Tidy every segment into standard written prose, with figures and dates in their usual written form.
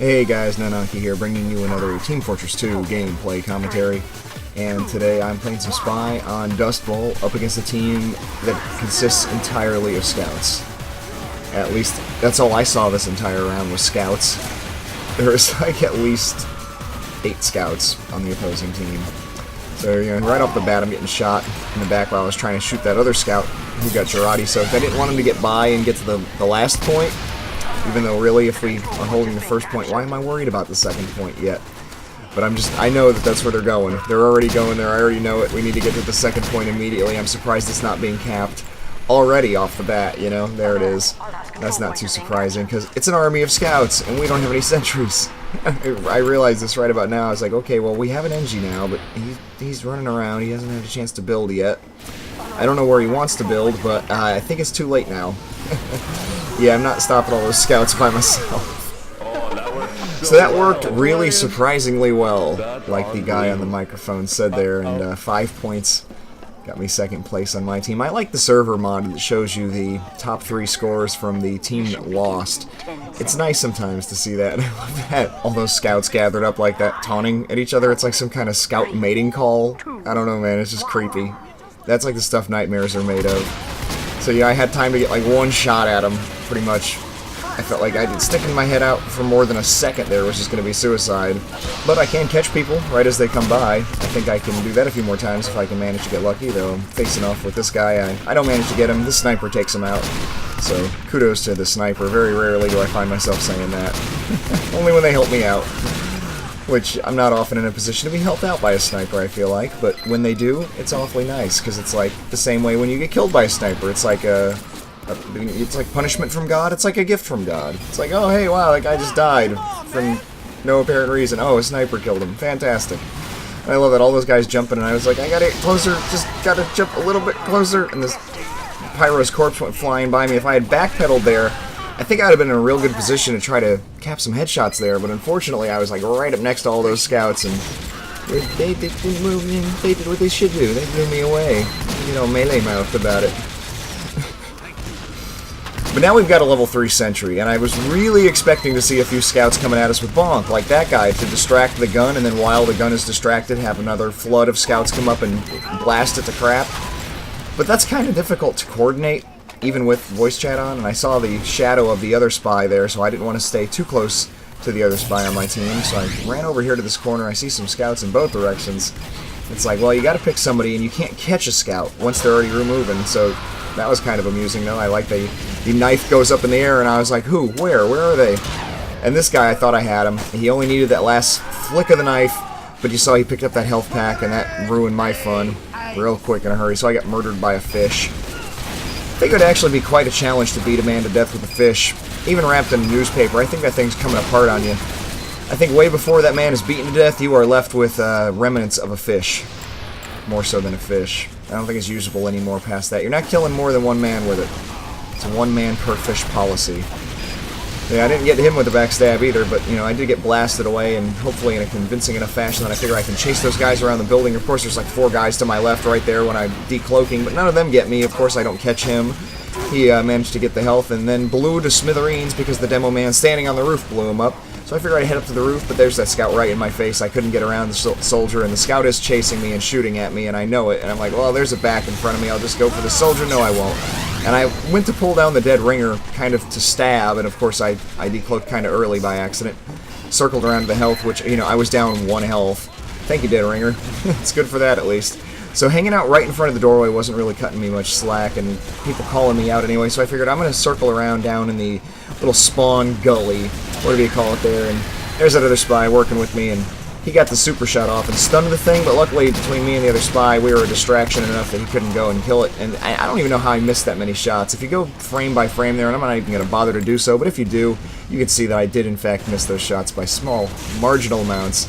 Hey guys, Nananki here, bringing you another Team Fortress 2 gameplay commentary. And today I'm playing some Spy on Dust Bowl up against a team that consists entirely of scouts. At least, that's all I saw this entire round was scouts. There was like at least 8 scouts on the opposing team. So, you know, right off the bat I'm getting shot in the back while I was trying to shoot that other scout who got U.R.T.A, so I didn't want him to get by and get to the last point. Even though, really, if we are holding the first point, why am I worried about the second point yet? But I know that that's where they're going. They're already going there, I already know it. We need to get to the second point immediately. I'm surprised it's not being capped already off the bat, you know? There it is. That's not too surprising, because it's an army of scouts, and we don't have any sentries. I realized this right about now. I was like, okay, well, we have an NG now, but he's running around. He hasn't had a chance to build yet. I don't know where he wants to build, but I think it's too late now. Yeah, I'm not stopping all those scouts by myself. So that worked really surprisingly well, like the guy on the microphone said there, and 5 points got me second place on my team. I like the server mod that shows you the top 3 scores from the team that lost. It's nice sometimes to see that. I love that. All those scouts gathered up like that, taunting at each other. It's like some kind of scout mating call. I don't know, man. It's just creepy. That's like the stuff nightmares are made of. So yeah, I had time to get like one shot at him, pretty much. I felt like sticking my head out for more than a second there was just going to be suicide. But I can catch people right as they come by. I think I can do that a few more times if I can manage to get lucky, though I'm facing off with this guy. I don't manage to get him. This sniper takes him out. So kudos to the sniper. Very rarely do I find myself saying that. Only when they help me out. Which I'm not often in a position to be helped out by a sniper, I feel like, but when they do, it's awfully nice, because it's like the same way when you get killed by a sniper. It's like it's like punishment from God. It's like a gift from God. It's like, oh hey, wow, that guy just died from no apparent reason. Oh, a sniper killed him. Fantastic. And I love that, all those guys jumping, and I was like, I gotta get closer, just gotta jump a little bit closer, and this Pyro's corpse went flying by me. If I had backpedaled there, I think I would have been in a real good position to try to cap some headshots there, but unfortunately I was like right up next to all those scouts, and they did what they should do. They blew me away. You know, melee mouthed about it. But now we've got a level 3 sentry, and I was really expecting to see a few scouts coming at us with bonk, like that guy, to distract the gun, and then while the gun is distracted, have another flood of scouts come up and blast it to crap. But that's kind of difficult to coordinate, even with voice chat on, and I saw the shadow of the other spy there, so I didn't want to stay too close to the other spy on my team, so I ran over here to this corner. I see some scouts in both directions. It's like, well, you gotta pick somebody, and you can't catch a scout once they're already removing, so that was kind of amusing, though. I like the knife goes up in the air, and I was like, who? Where are they? And this guy, I thought I had him. He only needed that last flick of the knife, but you saw he picked up that health pack, and that ruined my fun real quick in a hurry, so I got murdered by a fish. I think it would actually be quite a challenge to beat a man to death with a fish, even wrapped in a newspaper. I think that thing's coming apart on you. I think way before that man is beaten to death, you are left with remnants of a fish. More so than a fish. I don't think it's usable anymore past that. You're not killing more than one man with it. It's a one man per fish policy. Yeah, I didn't get him with the backstab either, but, you know, I did get blasted away, and hopefully in a convincing enough fashion that I figure I can chase those guys around the building. Of course, there's like 4 guys to my left right there when I'm decloaking, but none of them get me. Of course, I don't catch him. He managed to get the health and then blew to smithereens because the demo man standing on the roof blew him up. So I figured I'd head up to the roof, but there's that scout right in my face. I couldn't get around the soldier, and the scout is chasing me and shooting at me, and I know it. And I'm like, well, there's a back in front of me. I'll just go for the soldier. No, I won't. And I went to pull down the dead ringer, kind of to stab, and of course I decloaked kind of early by accident. Circled around to the health, which, you know, I was down 1 health. Thank you, dead ringer. It's good for that, at least. So hanging out right in front of the doorway wasn't really cutting me much slack, and people calling me out anyway, so I figured I'm going to circle around down in the little spawn gully, whatever you call it there, and there's that other spy working with me, and he got the super shot off and stunned the thing, but luckily between me and the other spy, we were a distraction enough that he couldn't go and kill it, and I don't even know how I missed that many shots. If you go frame by frame there, and I'm not even going to bother to do so, but if you do, you can see that I did in fact miss those shots by small, marginal amounts,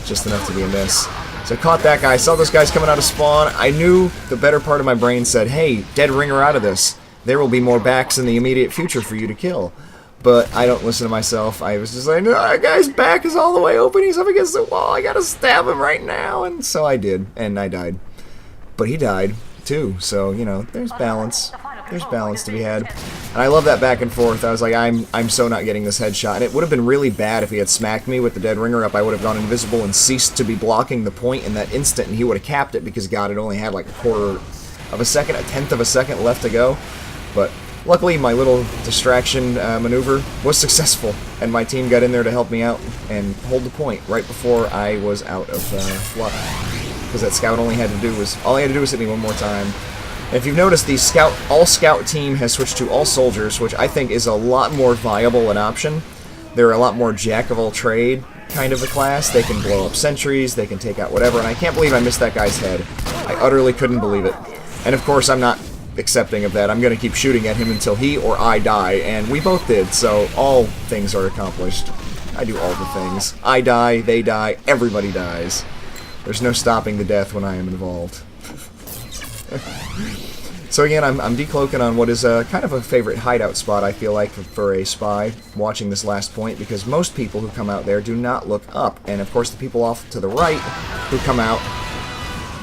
just enough to be a miss. So I caught that guy, I saw those guys coming out of spawn. I knew the better part of my brain said, hey, dead ringer out of this. There will be more backs in the immediate future for you to kill. But I don't listen to myself. I was just like, no, that guy's back is all the way open. He's up against the wall. I gotta stab him right now. And so I did, and I died. But he died, too. So, you know, there's balance. There's balance to be had. And I love that back and forth. I was like, I'm so not getting this headshot. And it would have been really bad if he had smacked me with the dead ringer up. I would have gone invisible and ceased to be blocking the point in that instant, and he would have capped it because, God, it only had like a quarter of a second, a tenth of a second left to go. But luckily, my little distraction maneuver was successful, and my team got in there to help me out and hold the point right before I was out of fluff. Because that scout all he had to do was hit me one more time. And if you've noticed, the all-scout team has switched to all-soldiers, which I think is a lot more viable an option. They're a lot more jack-of-all-trade kind of a class. They can blow up sentries, they can take out whatever, and I can't believe I missed that guy's head. I utterly couldn't believe it. And of course, I'm not accepting of that. I'm going to keep shooting at him until he or I die, and we both did, so all things are accomplished. I do all the things. I die, they die, everybody dies. There's no stopping the death when I am involved. So again, I'm decloaking on what is kind of a favorite hideout spot, I feel like, for a spy watching this last point, because most people who come out there do not look up, and of course the people off to the right who come out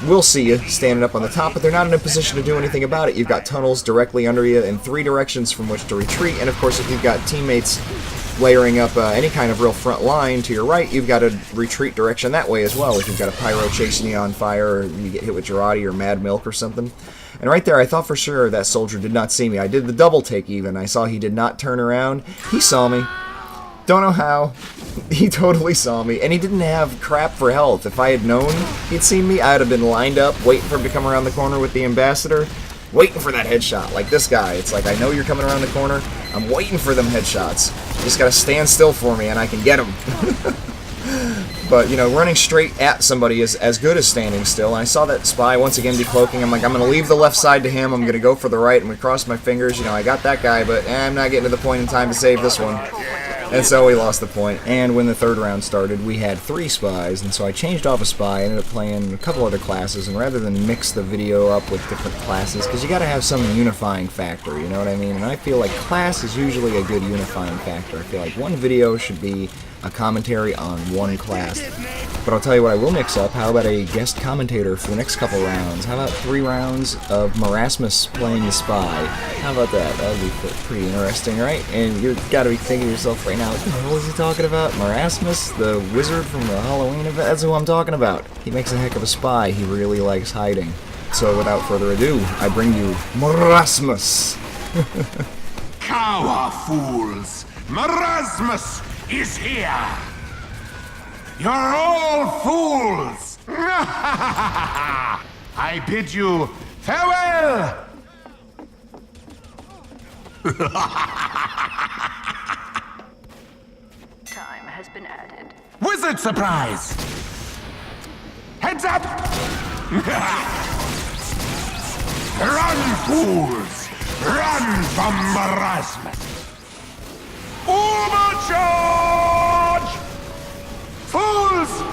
will see you standing up on the top, but they're not in a position to do anything about it. You've got tunnels directly under you in 3 directions from which to retreat, and of course if you've got teammates layering up any kind of real front line to your right, you've got a retreat direction that way as well. If you've got a pyro chasing you on fire, or you get hit with U.R.T.A or Mad Milk or something. And right there, I thought for sure that soldier did not see me. I did the double take even. I saw he did not turn around. He saw me. Don't know how. He totally saw me. And he didn't have crap for health. If I had known he'd seen me, I'd have been lined up, waiting for him to come around the corner with the ambassador, waiting for that headshot. Like this guy. It's like, I know you're coming around the corner. I'm waiting for them headshots. You just gotta stand still for me and I can get them. But, you know, running straight at somebody is as good as standing still. And I saw that spy once again decloaking. I'm like, I'm going to leave the left side to him. I'm going to go for the right. I'm going to cross my fingers. You know, I got that guy, but I'm not getting to the point in time to save this one. And so we lost the point. And when the third round started, we had 3 spies. And so I changed off a spy. I ended up playing a couple other classes. And rather than mix the video up with different classes, because you got to have some unifying factor, you know what I mean? And I feel like class is usually a good unifying factor. I feel like one video should be a commentary on one class. But I'll tell you what I will mix up. How about a guest commentator for the next couple rounds? How about 3 rounds of Merasmus playing the spy? How about that? That would be pretty interesting, right? And you've got to be thinking to yourself right now, what the hell is he talking about? Merasmus, the wizard from the Halloween event? That's who I'm talking about. He makes a heck of a spy. He really likes hiding. So without further ado, I bring you Merasmus. Cower, fools! Merasmus is here! You're all fools! I bid you farewell! Time has been added. Wizard surprise! Heads up! Run, fools! Run from Merasmus! Overcharge! Fools!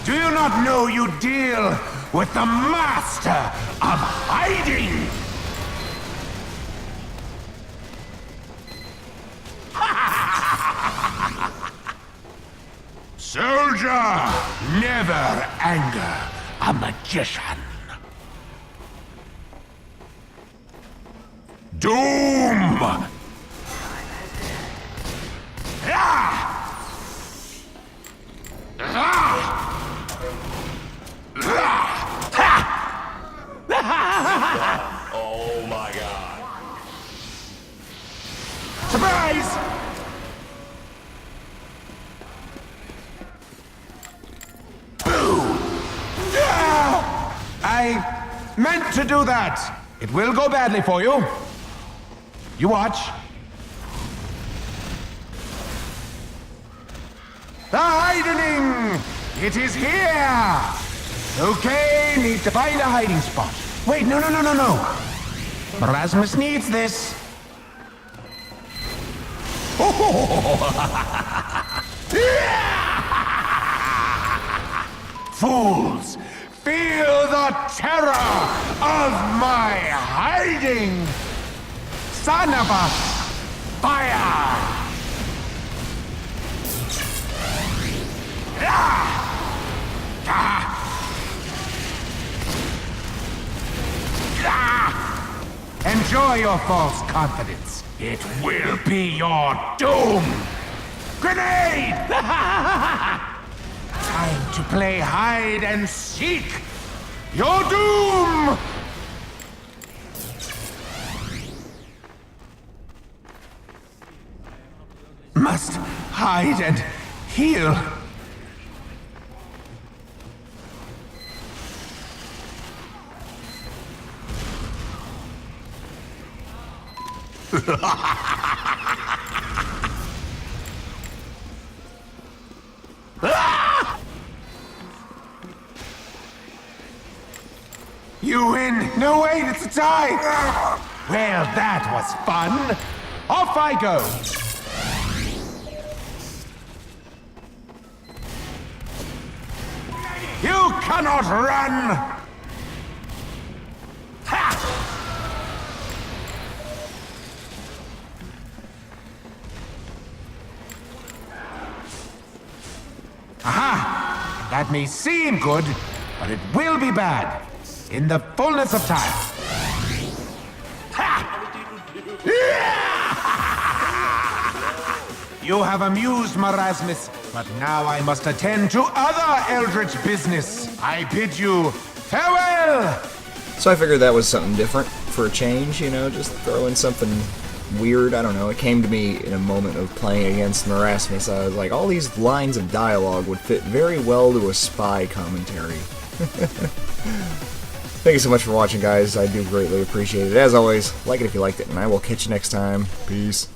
Do you not know you deal with the master of hiding? Soldier, never anger a magician. Doom! Oh my god. Surprise! I meant to do that. It will go badly for you. You watch. The hiding! It is here! Okay, need to find a hiding spot. Wait, no. Merasmus needs this. Fools! Feel the terror of my hiding! Son of a fire! Enjoy your false confidence. It will be your doom. Grenade! Time to play hide and seek. Your doom! Must hide and heal. You win! No, wait, it's a tie! Well, that was fun! Off I go! You cannot run! Ha! Aha! That may seem good, but it will be bad. In the fullness of time. Ha! You have amused Merasmus, but now I must attend to other eldritch business. I bid you farewell! So I figured that was something different for a change, you know, just throw in something weird. I don't know, it came to me in a moment of playing against Merasmus. I was like, all these lines of dialogue would fit very well to a spy commentary. Thank you so much for watching, guys. I do greatly appreciate it. As always, like it if you liked it, and I will catch you next time. Peace.